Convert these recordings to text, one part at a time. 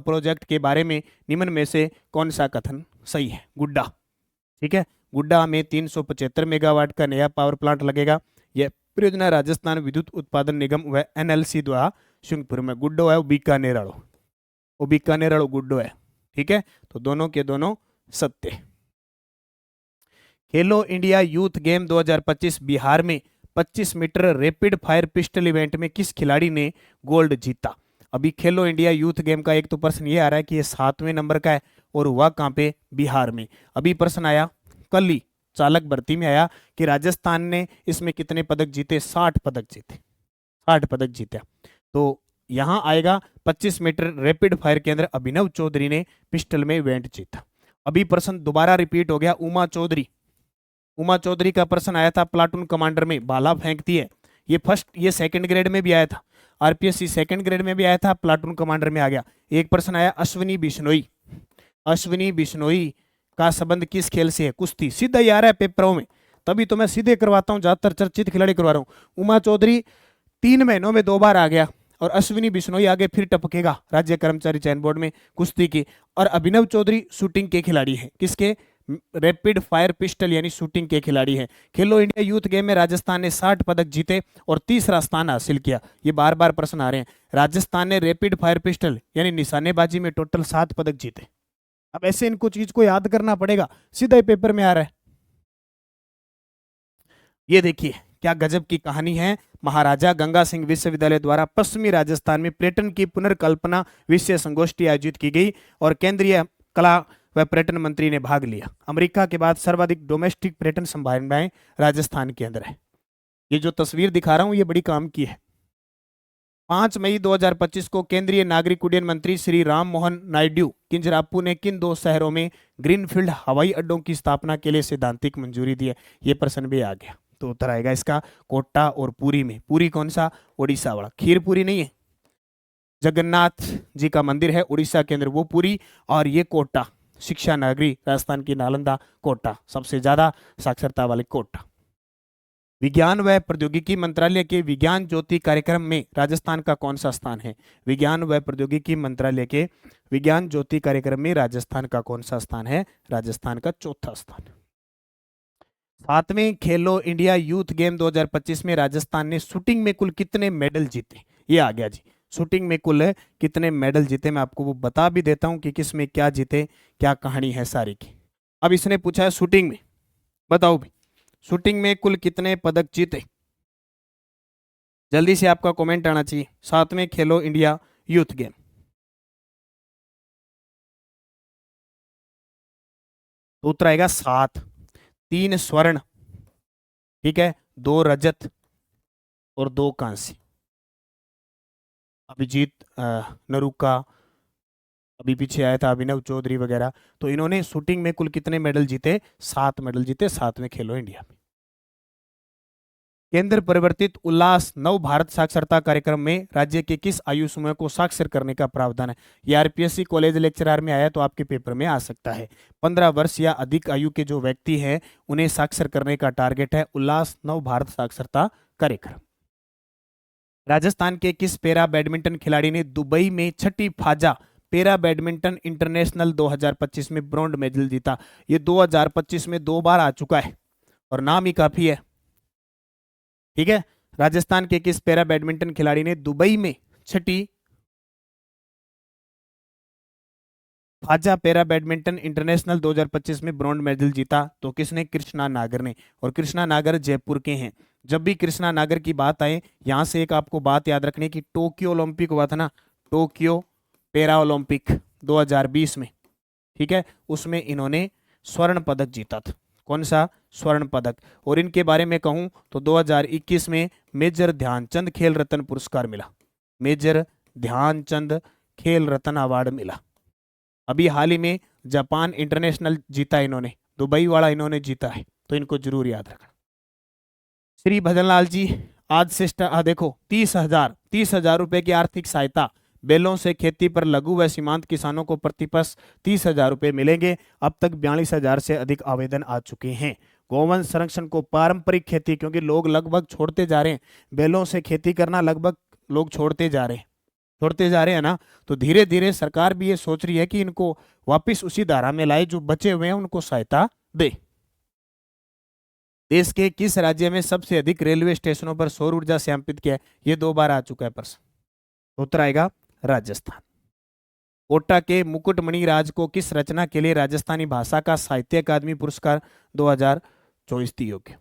Project के बारे में निम्न में से कौन सा कथन सही है? गुड्डा, ठीक है, गुड्डा में 375 मेगावाट का नया पावर प्लांट लगेगा। यह परियोजना राजस्थान विद्युत उत्पादन निगम व एनएलसी द्वारा शुंगपुर में, गुड्डो है वो बीकानेर वालों, वो बीकानेर वालों गुड्डो है, ठीक है। तो दोनों के दोनों सत्य। खेलो इंडिया यूथ गेम 2025 बिहार में 25 metre rapid fire pistol event में किस खिलाड़ी ने गोल्ड जीता? अभी खेलो इंडिया यूथ गेम का एक तो प्रश्न ये आ रहा है कि ये 7वें नंबर का है और हुआ कहाँ पे? बिहार में। अभी प्रश्न आया कल ही चालक भर्ती में आया कि राजस्थान ने इसमें कितने पदक जीते? 60 पदक जीते, 60 पदक जीते। तो यहां आएगा 25 मीटर रैपिड फायर के अंदर अभिनव चौधरी ने पिस्टल में इवेंट जीता। अभी प्रश्न दोबारा रिपीट हो गया, उमा चौधरी, उमा चौधरी का प्रश्न आया था प्लाटून कमांडर में, भाला फेंकती है। ये सेकंड ग्रेड में भी आया था, आरपीएससी सेकंड ग्रेड में भी आया था, प्लाटून कमांडर में आ गया। एक प्रश्न आया अश्विनी बिश्नोई, अश्विनी बिश्नोई का संबंध किस खेल से है? कुश्ती। सीधा ही आ रहा है पेपरों में, तभी तो मैं सीधे करवाता हूं, ज्यादातर चर्चित खिलाड़ी करवा रहा हूं। उमा चौधरी 3 महीनों में 2 बार आ गया और अश्विनी बिश्नोई आगे फिर टपकेगा राज्य कर्मचारी चयन बोर्ड में कुश्ती की। और अभिनव चौधरी शूटिंग के खिलाड़ी हैं, किसके? रैपिड फायर पिस्टल यानी शूटिंग के खिलाड़ी हैं। खेलो इंडिया यूथ गेम में राजस्थान ने 60 पदक जीते और तीसरा स्थान हासिल किया। ये बार बार प्रश्न आ रहे हैं। राजस्थान ने रैपिड फायर पिस्टल यानी निशानेबाजी में टोटल 7 पदक जीते। अब ऐसे इनको चीज को याद करना पड़ेगा, सीधा ही पेपर में आ रहा है। ये देखिए क्या गजब की कहानी है। महाराजा गंगा सिंह विश्वविद्यालय द्वारा पश्चिमी राजस्थान में पर्यटन की पुनर्कल्पना विषय संगोष्ठी आयोजित की गई और केंद्रीय कला व पर्यटन मंत्री ने भाग लिया। अमेरिका के बाद सर्वाधिक डोमेस्टिक पर्यटन संभावनाएं राजस्थान के अंदर है। ये जो तस्वीर दिखा रहा हूं ये बड़ी काम की है। 5 मई 2025 को केंद्रीय नागरिक उड्डयन मंत्री श्री राम मोहन नायडू किंजरापू ने किन 2 शहरों में ग्रीनफील्ड हवाई अड्डों की स्थापना के लिए सैद्धांतिक मंजूरी दी है? ये प्रश्न भी आ गया। तो उत्तर आएगा इसका कोटा और पुरी में। पुरी कौन सा? उड़ीसा वाला। खीरपुरी नहीं है, जगन्नाथ जी का मंदिर है उड़ीसा के अंदर, वो पुरी। और ये कोटा शिक्षा नगरी राजस्थान की नालंदा, कोटा सबसे ज्यादा साक्षरता वाले कोटा। विज्ञान व प्रौद्योगिकी मंत्रालय के विज्ञान ज्योति कार्यक्रम में राजस्थान का कौन सा स्थान है? विज्ञान व प्रौद्योगिकी मंत्रालय के विज्ञान ज्योति कार्यक्रम में राजस्थान का कौन सा स्थान है? राजस्थान का 4था स्थान। 7वें खेलो इंडिया यूथ गेम 2025 में राजस्थान ने शूटिंग में कुल कितने मेडल जीते? ये आ गया जी, शूटिंग में कुल कितने मेडल जीते। मैं आपको वो बता भी देता हूं कि किस में क्या जीते, क्या कहानी है सारी की। अब इसने पूछा है शूटिंग में, बताओ भी शूटिंग में कुल कितने पदक जीते? जल्दी से आपका कमेंट आना चाहिए। 7वें खेलो इंडिया यूथ गेम, तो उत्तर आएगा 7। 3 स्वर्ण, ठीक है, 2 रजत और 2 कांस्य। अभिजीत नरूका, अभी पीछे आया था अभिनव चौधरी वगैरह। तो इन्होंने शूटिंग में कुल कितने मेडल जीते? 7 मेडल जीते 7वें खेलो इंडिया में। केंद्र परिवर्तित उल्लास नव भारत साक्षरता कार्यक्रम में राज्य के किस आयु समूह को साक्षर करने का प्रावधान है? ये आरपीएससी कॉलेज लेक्चरर में आया तो आपके पेपर में आ सकता है। 15 वर्ष या अधिक आयु के जो व्यक्ति हैं उन्हें साक्षर करने का टारगेट है उल्लास नव भारत साक्षरता कार्यक्रम। राजस्थान के किस पैरा बैडमिंटन खिलाड़ी ने दुबई में 6ठी फाजा पैरा बैडमिंटन इंटरनेशनल 2025 में ब्रॉन्ज मेडल जीता? ये 2025 में 2 बार आ चुका है और नाम ही काफी है, ठीक है। राजस्थान के किस पैरा बैडमिंटन खिलाड़ी ने दुबई में 6ठी फाजा पैरा बैडमिंटन इंटरनेशनल 2025 में ब्रॉन्ज मेडल जीता? तो किसने? कृष्णा नागर ने। और कृष्णा नागर जयपुर के हैं। जब भी कृष्णा नागर की बात आए यहां से एक आपको बात याद रखनी कि टोक्यो ओलंपिक हुआ था ना, टोक्यो पैरा ओलंपिक 2020 में, ठीक है, उसमें इन्होंने स्वर्ण पदक जीता था। कौन सा? स्वर्ण पदक। और इनके बारे में कहूं तो 2021 में मेजर ध्यानचंद खेल रत्न पुरस्कार मिला, मेजर ध्यानचंद खेल रत्न अवार्ड मिला। अभी हाल ही में जापान इंटरनेशनल जीता इन्होंने, दुबई वाला इन्होंने जीता है, तो इनको जरूर याद रखना। श्री भजनलाल जी आज से देखो 30,000 रुपए की आर्थिक सहायता बैलों से खेती पर लघु व सीमांत किसानों को प्रतिवर्ष 30,000 रुपए मिलेंगे। अब तक 42,000 से अधिक आवेदन आ चुके हैं। गौवंश संरक्षण को पारंपरिक खेती, क्योंकि लोग लगभग छोड़ते जा रहे हैं, बैलों से खेती करना लगभग लोग छोड़ते जा रहे हैं, छोड़ते जा रहे हैं ना, तो धीरे धीरे सरकार भी ये सोच रही है कि इनको वापस उसी धारा में लाए, जो बचे हुए हैं उनको सहायता दे। देश के किस राज्य में सबसे अधिक रेलवे स्टेशनों पर सौर ऊर्जा स्थापित किया है? ये 2 बार आ चुका है प्रश्न। उत्तर आएगा राजस्थान। कोटा के मुकुटमणि राज को किस रचना के लिए राजस्थानी भाषा का साहित्य अकादमी पुरस्कार 2024 दी योग्य?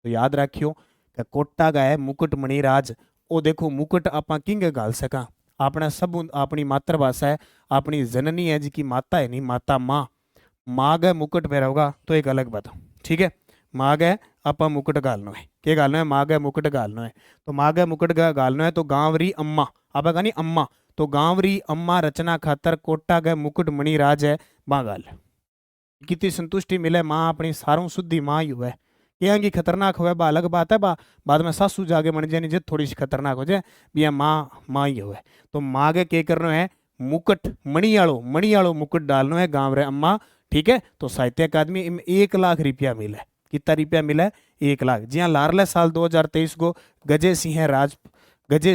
तो याद रखियो कि कोटा का है मुकुटमणि राज। ओ देखो मुकुट आपा किंग गाल सका, अपना सब अपनी मातृभाषा है, अपनी जननी है जी की माता है, नहीं माता माँ, माँ गए मुकुट पहराओगा तो एक अलग बात। ठीक है, माँ गए आपा मुकुट गालनो है, के गालनो है, माँ गए मुकुट गालनो है। तो माँ गए मुकुट गालनो है तो गांवरी अम्मा, आपा कहा नहीं अम्मा, तो गांवरी अम्मा रचना खातर कोटा गए मुकुट मणि राज है बागाल। कितनी संतुष्टि मिले, माँ अपनी सारों शुद्धि माँ ही हुए। कहेंगी खतरनाक हुए बा अलग बात है, बा बाद में सासू जागे मन जाए जित थोड़ी सी खतरनाक हो जाए, बिया माँ ही हुए। तो माँ के के करना है मुकुट मणियालो मुकुट डालना है गांव रे अम्मा। ठीक है, तो साहित्य अकादमी 1 लाख रुपया मिले। कितना रुपया मिला? 1 लाख। जी हाँ, लारले साल 2023 को गजे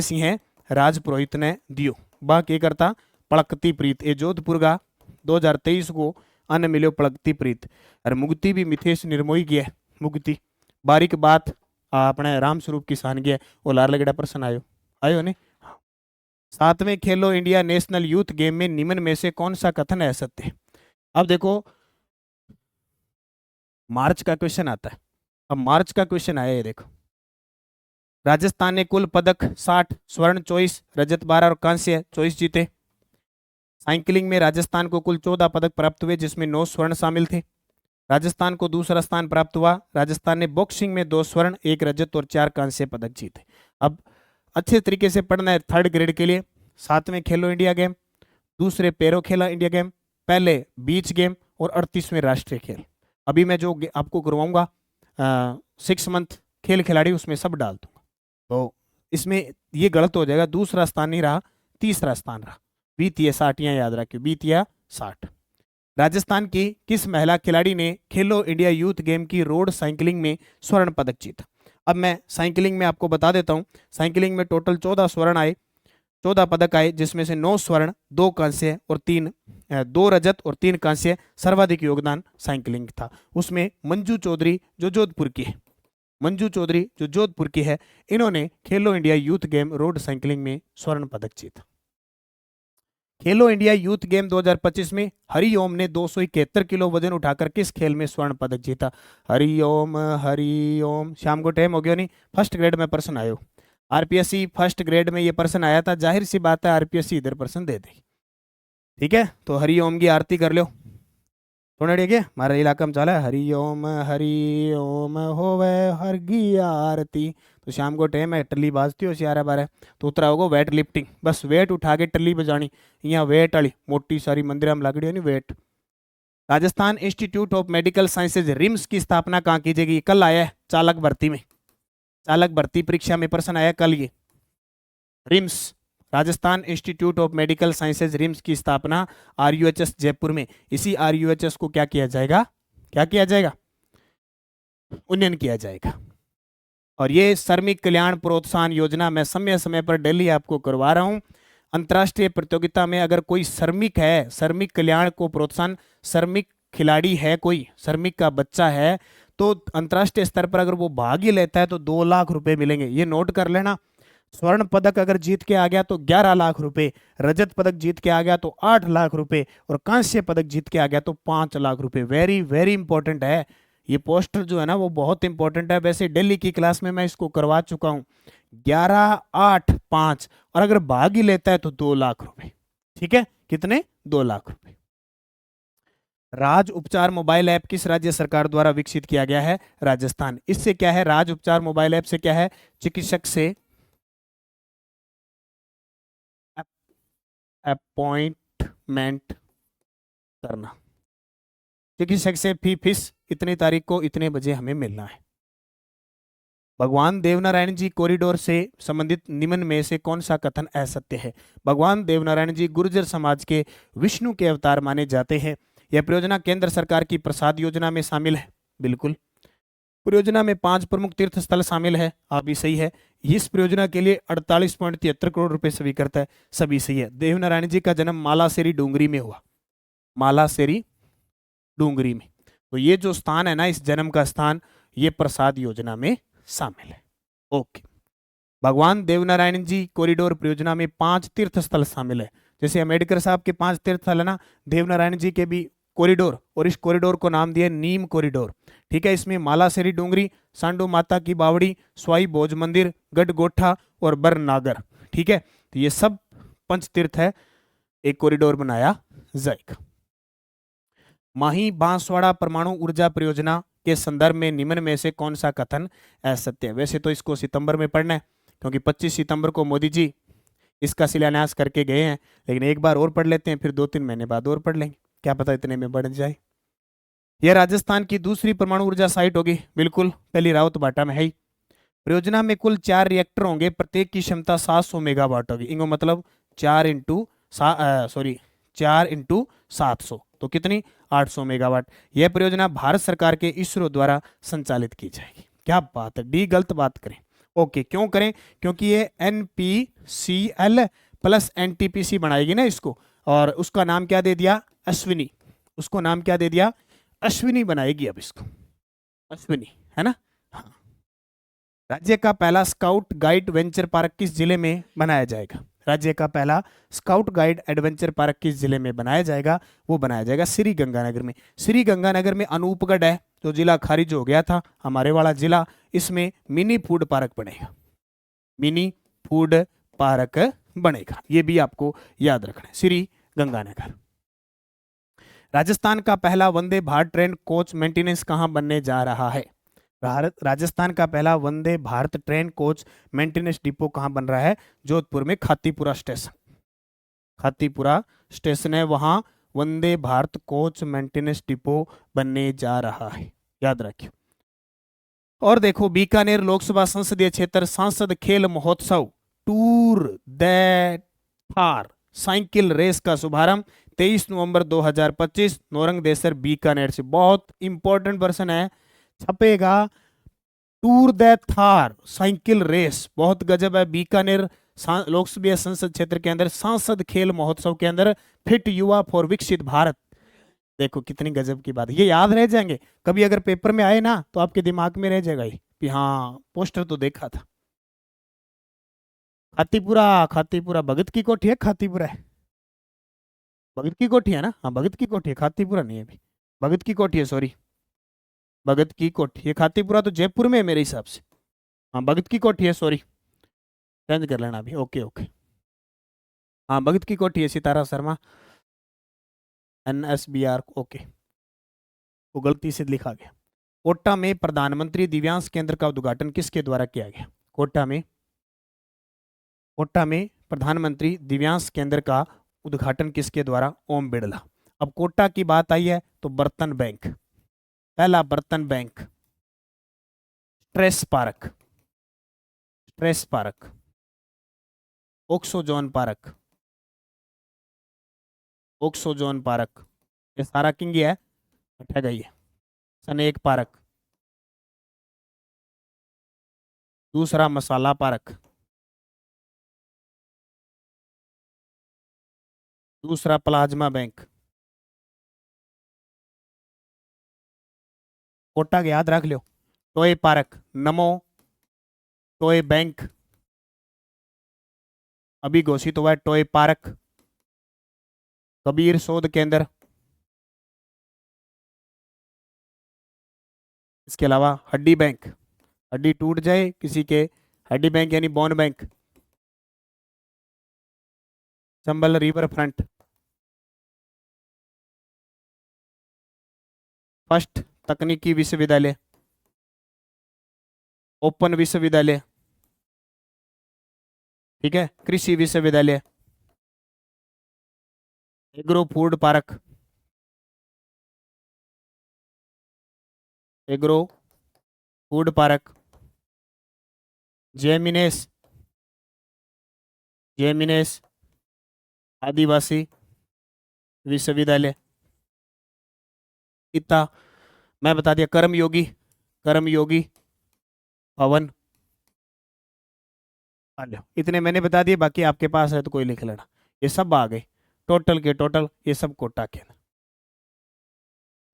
सिंह राजपुरोहित ने दियो। बा के करता पड़कती प्रीत, ये जोधपुर का 2023 को अन्न मिलो पड़कती प्रीत। और मुक्ति भी मिथेश निर्मोही की है, मुक्ति बारीक बात अपने राम स्वरूप किसान की है। वो लारलगड़ा प्रश्न आयो नहीं। 7वें खेलो इंडिया नेशनल यूथ गेम में निम्न में से कौन सा कथन है सत्य? अब देखो मार्च का क्वेश्चन आता है। अब मार्च का क्वेश्चन आया है, देखो राजस्थान ने कुल पदक 60, स्वर्ण 24, रजत 12 और कांस्य 24 जीते। साइकिलिंग में राजस्थान को कुल 14 पदक प्राप्त हुए, जिसमें 9 स्वर्ण शामिल थे। राजस्थान को दूसरा स्थान प्राप्त हुआ। राजस्थान ने बॉक्सिंग में 2 स्वर्ण, 1 रजत और 4 कांस्य पदक जीते। अब अच्छे तरीके से पढ़ना है 3rd ग्रेड के लिए। 7वें खेलो इंडिया गेम, दूसरे पैरो खेला इंडिया गेम, पहले बीच गेम और 38वें राष्ट्रीय खेल। अभी मैं जो आपको करवाऊंगा 6 मंथ खेल खिलाड़ी, उसमें सब डाल दूंगा। तो इसमें ये गलत हो जाएगा, दूसरा स्थान नहीं रहा, तीसरा स्थान रहा। 20 या 60 याद रखिए, 20 या 60। राजस्थान की किस महिला खिलाड़ी ने खेलो इंडिया यूथ गेम की रोड साइकिलिंग में स्वर्ण पदक जीता? अब मैं साइकिलिंग में आपको बता देता हूं, साइकिलिंग में टोटल 14 स्वर्ण आए, 14 पदक आए, जिसमें से 9 स्वर्ण, 2 कांस्य और 2 रजत और 3 कांस्य। सर्वाधिक योगदान साइकिलिंग था। उसमें मंजू चौधरी जो जोधपुर की है, इन्होंने खेलो India youth game road cycling में स्वर्ण पदक जीता। खेलो इंडिया यूथ गेम 2025 में हरिओम ने 271 किलो वजन उठाकर किस खेल में स्वर्ण पदक जीता? हरिओम शाम को टाइम हो गया नहीं, 1st ग्रेड में प्रश्न आयो। आरपीएससी 1st ग्रेड में ये प्रश्न आया था, जाहिर सी बात है आरपीएससी इधर प्रश्न दे देगी। ठीक है, तो हरिओम की आरती कर लो। थोड़ा डेगे हमारे इलाका में चला है हरि ओम होवे हर की आरती। तो शाम को टाइम है, टल्ली बाजती हो 11-12, तो उतरा होगा वेट लिफ्टिंग, बस वेट उठा के टल्ली बजानी। यहाँ वेट वाली मोटी सारी मंदिर में लगड़ी नहीं वेट। Rajasthan institute of medical sciences RIMS की स्थापना कहाँ की जाएगी? कल आया है चालक भर्ती में, चालक भर्ती परीक्षा में प्रश्न आया कल। ये RIMS Rajasthan institute of medical sciences RIMS की स्थापना आरयूएचएस जयपुर में। इसी आरयूएचएस को क्या किया जाएगा? उन्नयन किया जाएगा। और ये श्रमिक कल्याण प्रोत्साहन योजना मैं समय समय पर डेली आपको करवा रहा हूं। अंतर्राष्ट्रीय प्रतियोगिता में अगर कोई श्रमिक है, श्रमिक कल्याण को प्रोत्साहन, श्रमिक खिलाड़ी है, कोई श्रमिक का बच्चा है, तो अंतर्राष्ट्रीय स्तर पर अगर वो भाग ही लेता है तो 2 लाख रुपए मिलेंगे। ये नोट कर लेना। स्वर्ण पदक अगर जीत के आ गया तो 11 लाख रुपए, रजत पदक जीत के आ गया तो 8 लाख रुपए और कांस्य पदक जीत के आ गया तो 5 लाख रुपए। वेरी वेरी इंपॉर्टेंट है ये पोस्टर जो है ना, वो बहुत इंपॉर्टेंट है। वैसे दिल्ली की क्लास में मैं इसको करवा चुका हूं। 11, 8, 5 और अगर भाग ही लेता है तो 2 लाख रुपए। ठीक है, कितने? 2 लाख रुपए। राज उपचार मोबाइल ऐप किस राज्य सरकार द्वारा विकसित किया गया है? राजस्थान। इससे क्या है, राज उपचार मोबाइल ऐप से क्या है? चिकित्सक से अपॉइंटमेंट करना, चिकित्सक से फीस इतनी तारीख को इतने बजे हमें मिलना है। भगवान देवनारायण जी कॉरिडोर से संबंधित निम्न में से कौन सा कथन असत्य है? भगवान देवनारायण जी गुर्जर समाज के विष्णु के अवतार माने जाते हैं। यह परियोजना केंद्र सरकार की प्रसाद योजना में शामिल है। बिल्कुल। परियोजना में 5 प्रमुख तीर्थ स्थल शामिल है, आप भी सही है। इस परियोजना के लिए 48.73 करोड़ रुपए स्वीकृत है, सभी सही है। देवनारायण जी का जन्म मालासेरी डूंगरी में हुआ, मालासेरी डूंगरी में। तो ये जो स्थान है ना, इस जन्म का स्थान, ये प्रसाद योजना में शामिल है। ओके। भगवान देवनारायण जी कॉरिडोर परियोजना में 5 तीर्थ स्थल शामिल है। जैसे अम्बेडकर साहब के 5 तीर्थ स्थल है ना, देवनारायण जी के भी कॉरिडोर, और इस कॉरिडोर को नाम दिया नीम कॉरिडोर। ठीक है, इसमें मालासेरी डूंगरी, सांडू माता की बावड़ी, स्वाई भोज मंदिर, गढ़गोठा और बरनागर। ठीक है, तो ये सब पंच तीर्थ है, एक कॉरिडोर बनाया जाएगा। माही बांसवाड़ा परमाणु ऊर्जा परियोजना के संदर्भ में निम्न में से कौन सा कथन असत्य है? वैसे तो इसको सितंबर में पढ़ना है, क्योंकि 25 सितंबर को मोदी जी इसका शिलान्यास करके गए हैं, लेकिन एक बार और पढ़ लेते हैं, फिर 2-3 महीने बाद और पढ़ लेंगे, क्या पता इतने में बढ़ जाए। यह राजस्थान की दूसरी परमाणु ऊर्जा साइट होगी, बिल्कुल, पहली राउत बाटा में है ही। परियोजना में कुल 4 रिएक्टर होंगे, प्रत्येक की क्षमता 700 मेगावाट होगी। इनको मतलब 4 इंटू 700, तो कितनी, 800 मेगावाट। यह परियोजना भारत सरकार के इसरो द्वारा संचालित की जाएगी। क्या बात है, डी गलत बात करें। ओके, क्यों करें? क्योंकि ये NPCL प्लस NTPC बनाएगी ना इसको, और उसका नाम क्या दे दिया, अश्विनी। उसको नाम क्या दे दिया, अश्विनी बनाएगी अब इसको, अश्विनी, है ना। हाँ। राज्य का पहला स्काउट गाइड वेंचर पार्क किस जिले में बनाया जाएगा? राज्य का पहला स्काउट गाइड एडवेंचर पार्क किस जिले में बनाया जाएगा? वो बनाया जाएगा श्री गंगानगर में। श्री गंगानगर में अनूपगढ़ है, जो जिला खारिज हो गया था, हमारे वाला जिला, इसमें मिनी फूड पार्क बनेगा, मिनी फूड पार्क बनेगा, ये भी आपको याद रखना है, श्री गंगानगर। राजस्थान का पहला Vande Bharat train coach maintenance कहां बनने जा रहा है? राजस्थान का पहला Vande Bharat train coach maintenance depot कहां बन रहा है? जोधपुर में खातीपुरा स्टेशन, खातीपुरा स्टेशन है, वहां Vande Bharat coach maintenance depot बनने जा रहा है, याद रखिए। और देखो, बीकानेर लोकसभा संसदीय क्षेत्र सांसद खेल महोत्सव tour the Thar cycle race का शुभारंभ 23 नवंबर 2025 नौरंग देसर बीकानेर से। बहुत इंपॉर्टेंट पर्सन है, छपेगा, tour the Thar cycle race, बहुत गजब है। बीकानेर लोकसभा संसद क्षेत्र के अंदर सांसद खेल महोत्सव के अंदर फिट युवा फॉर विकसित भारत। देखो कितनी गजब की बात, ये याद रह जाएंगे, कभी अगर पेपर में आए ना तो आपके दिमाग में रह जाएगा ये कि हाँ पोस्टर तो देखा था। खातीपुरा, खातीपुरा भगत की कोठी है, खातीपुरा है, भगत की कोठी है ना, हाँ भगत की कोठी है, खातीपुरा नहीं है अभी, भगत की कोठी है, सॉरी, भगत की कोठी है। खातीपुरा तो जयपुर में है मेरे हिसाब से, हाँ भगत की कोठी है, सॉरी, चेंज कर लेना अभी, ओके ओके, हाँ भगत की कोठी है, सितारा शर्मा, NSBR, ओके, वो गलती से लिखा गया। कोटा में प्रधानमंत्री दिव्यांग केंद्र का उद्घाटन किसके द्वारा किया गया? कोटा में प्रधानमंत्री दिव्यांग केंद्र का उद्घाटन किसके द्वारा? ओम बिड़ला। अब कोटा की बात आई है तो बर्तन बैंक, पहला बर्तन bank, stress park, stress park, oxyzone park, oxyzone park, ये सारा किंग है, हटा गई है। स्नेक पार्क, दूसरा मसाला पार्क, दूसरा प्लाज्मा बैंक। कोटा के याद रख लो, टॉय पार्क, नमो टॉय बैंक, अभी घोषित हुआ है टॉय पार्क, कबीर शोध केंद्र, इसके अलावा हड्डी बैंक, हड्डी टूट जाए किसी के, हड्डी बैंक यानी bone bank, Chambal river front, first तकनीकी विश्वविद्यालय, ओपन विश्वविद्यालय, ठीक है, कृषि विश्वविद्यालय, agro food park, agro food park, जेमिनेस, जेमिनेस आदिवासी विश्वविद्यालय, इतना मैं बता दिया। कर्मयोगी, कर्मयोगी, पवन। लो, इतने मैंने बता दिए, बाकी आपके पास है तो कोई लिख लेना। ये सब आ गए टोटल के टोटल, ये सब कोटा के।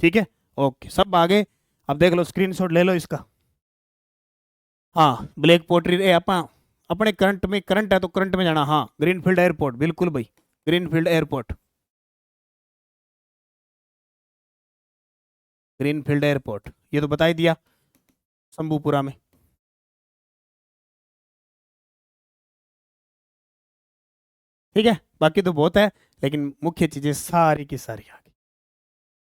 ठीक है, ओके, सब आ गए। अब देख लो, स्क्रीनशॉट ले लो इसका। हाँ, ब्लैक पोट्री ए अपने करंट में, करंट है तो करंट में जाना। हाँ, ग्रीनफील्ड एयरपोर्ट, बिल्कुल भाई, ग्रीनफील्ड एयरपोर्ट, ग्रीनफील्ड एयरपोर्ट, ये तो बता ही दिया, शंभूपुरा में। ठीक है, बाकी तो बहुत है, लेकिन मुख्य चीजें सारी की सारी आ गई।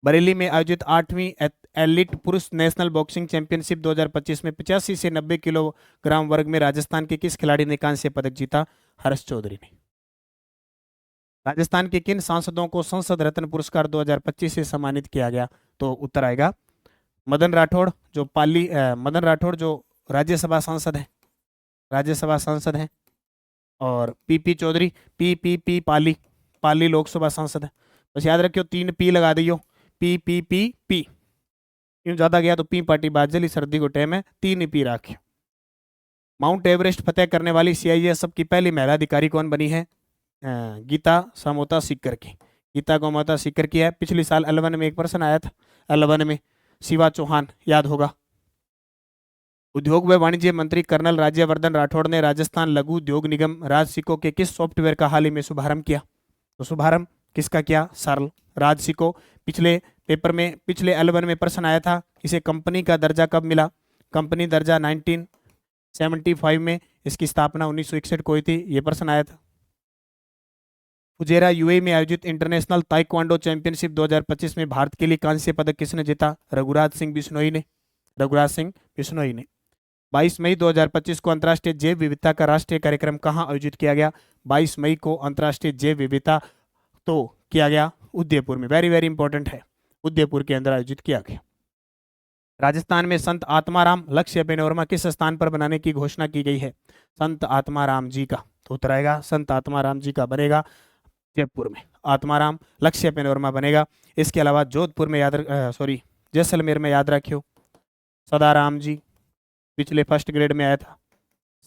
बरेली में आयोजित 8वीं एलिट पुरुष नेशनल बॉक्सिंग चैंपियनशिप 2025 में 85 से 90 किलोग्राम वर्ग में राजस्थान के किस खिलाड़ी ने कांस्य पदक जीता? हर्ष चौधरी ने। राजस्थान के किन सांसदों को संसद रत्न पुरस्कार 2025 से सम्मानित किया गया? तो उत्तर आएगा मदन राठौड़, जो मदन राठौड़ जो राज्यसभा सांसद है, राज्यसभा सांसद है। और पीपी चौधरी, पी पाली, पाली लोकसभा सांसद है। बस याद रखियो, 3 पी लगा दियो, पी यूं ज्यादा गया तो पी पार्टी बाजली, सर्दी को टाइम है, 3 ही पी रखियो। माउंट एवरेस्ट फतेह करने वाली सीआईएसएफ की पहली महिला अधिकारी कौन बनी है? गीता सामोता सीकर की, गीता गोमाता सीकर की है। पिछले साल L1 में एक पर्सन आया था, L1 में, शिवा चौहान, याद होगा। उद्योग व वाणिज्य मंत्री कर्नल राज्यवर्धन राठौड़ ने राजस्थान लघु उद्योग निगम राजसिको के किस सॉफ्टवेयर का हाल ही में शुभारंभ किया? तो शुभारंभ किसका किया? सरल राजसिको। पिछले पेपर में, पिछले L1 में प्रश्न आया था, इसे कंपनी का दर्जा कब मिला? कंपनी दर्जा 1975 में, इसकी स्थापना 1961 को हुई थी, ये प्रश्न आया था। फुजेरा यूएई में आयोजित इंटरनेशनल ताइक्वांडो चैंपियनशिप 2025 में भारत के लिए कांस्य पदक किसने जीता? रघुराज सिंह बिश्नोई ने, रघुराज सिंह बिश्नोई ने। 22 मई 2025 को अंतर्राष्ट्रीय जैव विविधता का राष्ट्रीय कार्यक्रम कहाँ आयोजित किया गया? 22 मई को अंतर्राष्ट्रीय जैव विविधता तो किया गया उदयपुर में, वेरी वेरी इंपॉर्टेंट है, उदयपुर के अंदर आयोजित किया गया। राजस्थान में संत आत्माराम लक्ष्य पैनोरमा किस स्थान पर बनाने की घोषणा की गई है? संत आत्माराम जी का, तो उत्तर आएगा संत आत्माराम जी का बनेगा जयपुर में, आत्माराम लक्ष्य पैनोरमा बनेगा। इसके अलावा जोधपुर में जैसलमेर में याद रखियो सदाराम जी, पिछले फर्स्ट ग्रेड में आया था,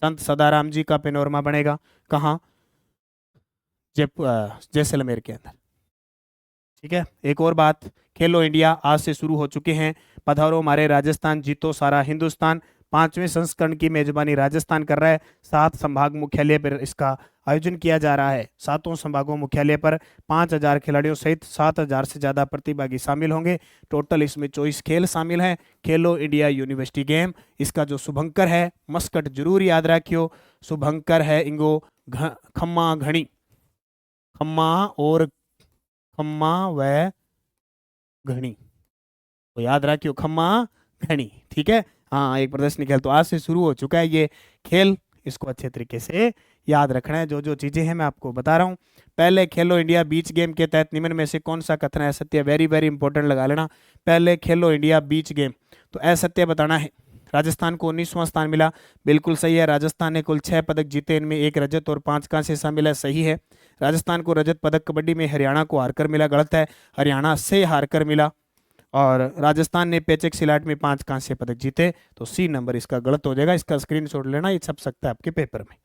संत सदाराम जी का पैनोरमा बनेगा कहाँ? जैसलमेर के अंदर। ठीक है, एक और बात, खेलो इंडिया आज से शुरू हो चुके हैं, पधारो हमारे राजस्थान, जीतो सारा हिंदुस्तान। 5वें संस्करण की मेजबानी राजस्थान कर रहा है। 7 संभाग मुख्यालय पर इसका आयोजन किया जा रहा है। 7 संभागों मुख्यालय पर 5000 खिलाड़ियों सहित 7000 से ज्यादा प्रतिभागी शामिल होंगे। टोटल इसमें 24 खेल शामिल हैं। खेलो इंडिया यूनिवर्सिटी गेम, इसका जो शुभंकर है, मस्कट जरूर याद रखियो, शुभंकर है इंगो खम्मा घड़ी, खम्मा और खम्मा व घनी, तो याद रखियो खम्मा घनी। ठीक है, हाँ, एक प्रदर्शनी खेल तो आज से शुरू हो चुका है ये खेल, इसको अच्छे तरीके से याद रखना है। जो जो चीजें हैं मैं आपको बता रहा हूँ। पहले खेलो इंडिया बीच गेम के तहत निम्न में से कौन सा कथन है सत्य? वेरी वेरी इंपॉर्टेंट लगा लेना। पहले खेलो इंडिया बीच गेम, तो असत्य बताना है। राजस्थान को 19वां स्थान मिला, बिल्कुल सही है। राजस्थान ने कुल 6 पदक जीते, इनमें 1 रजत और 5 कांस्य शामिल है, सही है। राजस्थान को रजत पदक कबड्डी में हरियाणा को हारकर मिला, गलत है, हरियाणा से हारकर मिला। और राजस्थान ने पेचक सिलाट में 5 कांस्य पदक जीते, तो सी नंबर इसका गलत हो जाएगा। इसका स्क्रीनशॉट लेना, ये छप सकता है आपके पेपर में।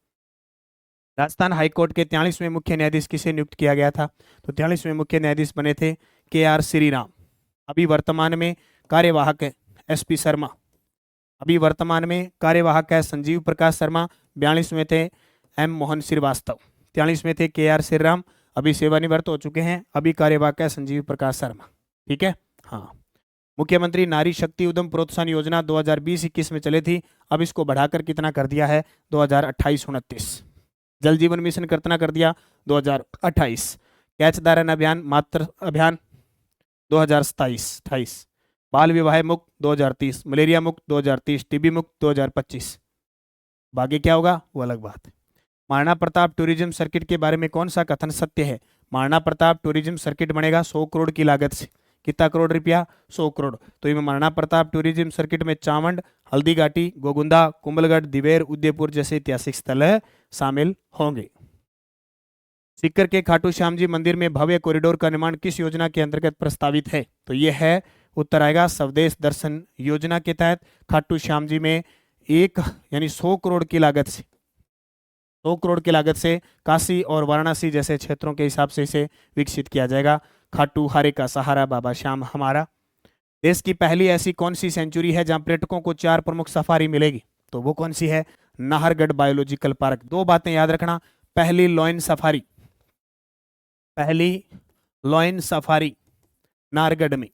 राजस्थान हाईकोर्ट के 43वें मुख्य न्यायाधीश किसे नियुक्त किया गया था? तो 43वें मुख्य न्यायाधीश बने थे KR श्रीराम। अभी वर्तमान में कार्यवाहक है SP शर्मा, अभी वर्तमान में कार्यवाहक है संजीव प्रकाश शर्मा। 42वें थे M मोहन श्रीवास्तव, 43वें थे KR श्रीराम, अभी सेवानिवृत्त हो चुके हैं। अभी कार्यवाहक है संजीव प्रकाश शर्मा। ठीक है, हाँ। मुख्यमंत्री नारी शक्ति उद्यम प्रोत्साहन योजना 2020-21 में चली थी, अब इसको बढ़ाकर कितना कर दिया है? 2028-29। जल जीवन मिशन कितना कर दिया? 2028। कैच द रन अभियान, मातृ अभियान 2027-28। बाल विवाह मुक्त 2030, मलेरिया मुक्त 2030, टीबी मुक्त 2025। बाकी क्या होगा वो अलग बात है। महाराणा प्रताप टूरिज्म सर्किट के बारे में कौन सा कथन सत्य है? महाराणा प्रताप टूरिज्म सर्किट बनेगा 100 करोड़ की लागत से। कितना करोड़ रुपया? 100 करोड़। तो ये महाराणा प्रताप टूरिज्म सर्किट में चावंड, हल्दी घाटी, गोगुंदा, कुंभलगढ़, दिवेर, उदयपुर जैसे ऐतिहासिक स्थल शामिल होंगे। सीकर के खाटू श्याम जी मंदिर में भव्य कॉरिडोर का निर्माण किस योजना के अंतर्गत प्रस्तावित है? तो यह है उत्तर आएगा स्वदेश दर्शन योजना के तहत खाटू श्याम जी में 100 करोड़ की लागत से 100 करोड़ की लागत से काशी और वाराणसी जैसे क्षेत्रों के हिसाब से इसे विकसित किया जाएगा। खाटू हारे का सहारा बाबा श्याम हमारा। देश की पहली ऐसी कौन सी सेंचुरी है जहां पर्यटकों को 4 प्रमुख सफारी मिलेगी? तो वो कौन सी है? Nahargarh biological park. दो बातें याद रखना, पहली लॉयन सफारी नाहरगढ़ में,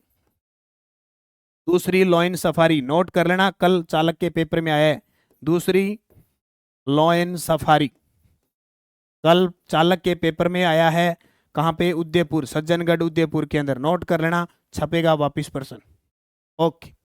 दूसरी लॉयन सफारी, नोट कर लेना, कल चालक के पेपर में आया है। दूसरी लॉयन सफारी कल चालक के पेपर में आया है। कहां पे? उदयपुर, सज्जनगढ़ उदयपुर के अंदर। नोट कर लेना, छपेगा वापिस प्रश्न। ओके।